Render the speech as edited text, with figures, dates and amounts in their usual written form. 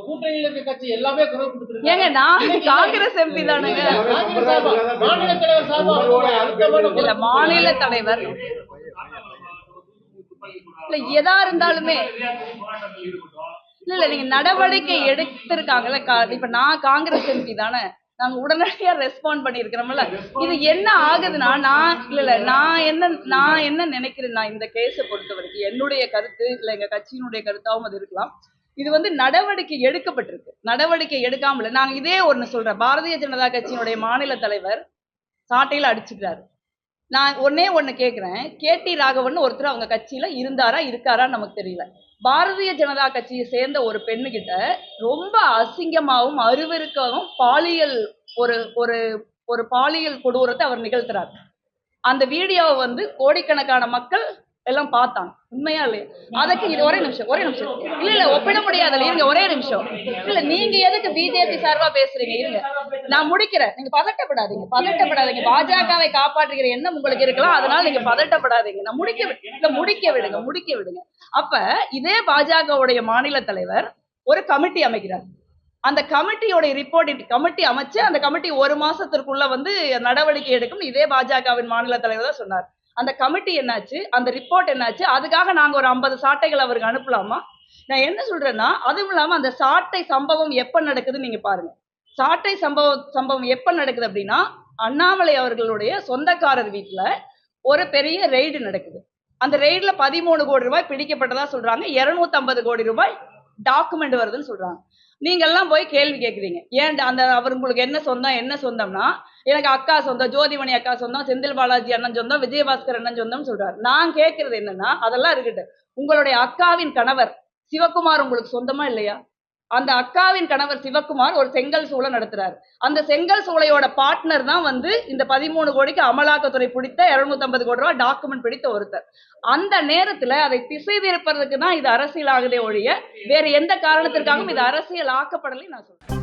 கூட்டணியில் இருக்க கட்சி எல்லாமே குரல் கொடுத்துருக்காங்க. ஏங்க நான் காங்கிரஸ் எம்பி தானுங்க. மாநில தலைவர் சார்பா இல்ல மாநில தலைவர் இல்ல எதா இருந்தாலுமே இல்ல நீங்க நடவடிக்கை எடுத்திருக்காங்கல்ல. இப்ப நான் காங்கிரஸ் எம்பி தானே, நாங்க உடனடியா ரெஸ்பாண்ட் பண்ணிருக்கிறோம்ல. இது என்ன ஆகுதுன்னா நான் என்ன நினைக்கிறேன்னா, இந்த கேஸை பொறுத்த வரைக்கும் என்னுடைய கருத்து இல்ல எங்க கட்சியினுடைய கருத்தாவும் அது இருக்கலாம். இது வந்து நடவடிக்கை எடுக்கப்பட்டிருக்கு. நடவடிக்கை எடுக்காமல நாங்க இதே ஒண்ணு சொல்றேன். பாரதிய ஜனதா கட்சியினுடைய மாநில தலைவர் சாட்டையில அடிச்சுக்கிறாரு. நான் ஒண்ணு கேக்குறேன். KT ராகவன் ஒருத்தர் அவங்க கட்சியில இருந்தாரா இருக்காரான்னு நமக்கு தெரியல. பாரதிய ஜனதா கட்சியை சேர்ந்த ஒரு பெண்ணுகிட்ட ரொம்ப அசிங்கமாவும் அருவருக்கவும் பாலியல் ஒரு பாலியல் கொடூரத்தை அவர் நிகழ்த்துறார். அந்த வீடியோவை வந்து கோடிக்கணக்கான மக்கள் எல்லாம் பார்த்தாங்க. உண்மையா இல்லையா? அதுக்கு இது ஒரே நிமிஷம் இல்ல ஒப்பிட முடியாது. இருங்க ஒரே நிமிஷம். இல்ல நீங்க எதுக்கு பிஜேபி சார்பா பேசுறீங்க? இருங்க நான் முடிக்கிறேன். நீங்க பதட்டப்படாதீங்க. பாஜகவை காப்பாற்றுகிற எண்ணம் உங்களுக்கு இருக்கலாம், அதனால நீங்க பதட்டப்படாதீங்க. நான் முடிக்க விடுங்க. அப்ப இதே பாஜகவுடைய மாநில தலைவர் ஒரு கமிட்டி அமைக்கிறார். அந்த கமிட்டியோட ரிப்போர்ட் கமிட்டி அமைச்சு அந்த கமிட்டி 1 மாசத்திற்குள்ள வந்து நடவடிக்கை எடுக்கும் இதே பாஜகவின் மாநில தலைவர் தான் சொன்னார். அந்த கமிட்டி என்னாச்சு, அந்த ரிப்போர்ட் என்னாச்சு? அதுக்காக நாங்க ஒரு 50 சாட்டைகள் அவருக்கு அனுப்பலாமா? நான் என்ன சொல்றேன்னா, அதுவும் இல்லாம அந்த சாட்டை சம்பவம் எப்ப நடக்குதுன்னு நீங்க பாருங்க. சாட்டை சம்பவம் எப்ப நடக்குது அப்படின்னா, அண்ணாமலை அவர்களுடைய சொந்தக்காரர் வீட்டுல ஒரு பெரிய ரெய்டு நடக்குது. அந்த ரெய்டுல 13 கோடி ரூபாய் பிடிக்கப்பட்டதா சொல்றாங்க. 250 கோடி ரூபாய் டாக்குமெண்ட் வருதுன்னு சொல்றாங்க. நீங்க எல்லாம் போய் கேள்வி கேட்குறீங்க. ஏன் அந்த அவர் உங்களுக்கு என்ன சொந்தம்னா, எனக்கு அக்கா சொந்தம், ஜோதிமணி அக்கா சொந்தம், செந்தில் பாலாஜி அண்ணன் சொந்தம், விஜயபாஸ்கர் அண்ணன் சொந்தம் சொல்றாரு. நான் கேட்கறது என்னன்னா, அதெல்லாம் இருக்கட்டும், உங்களுடைய அக்காவின் கணவர் சிவகுமார் உங்களுக்கு சொந்தமா இல்லையா? அந்த அக்காவின் கணவர் சிவகுமார் ஒரு செங்கல் சூளை நடத்துறாரு. அந்த செங்கல் சூளையோட பார்ட்னர் தான் வந்து இந்த 13 கோடிக்கு அமலாக்கத்துறை பிடித்த 250 கோடி ரூபாய் டாக்குமெண்ட் பிடித்த ஒருத்தர். அந்த நேரத்துல அதை திசை திருப்பறதுக்கு தான் இது அரசியல் ஆகுதே ஒழிய வேற எந்த காரணத்திற்காகவும் இது அரசியல் ஆக்கப்படலை நான் சொல்றேன்.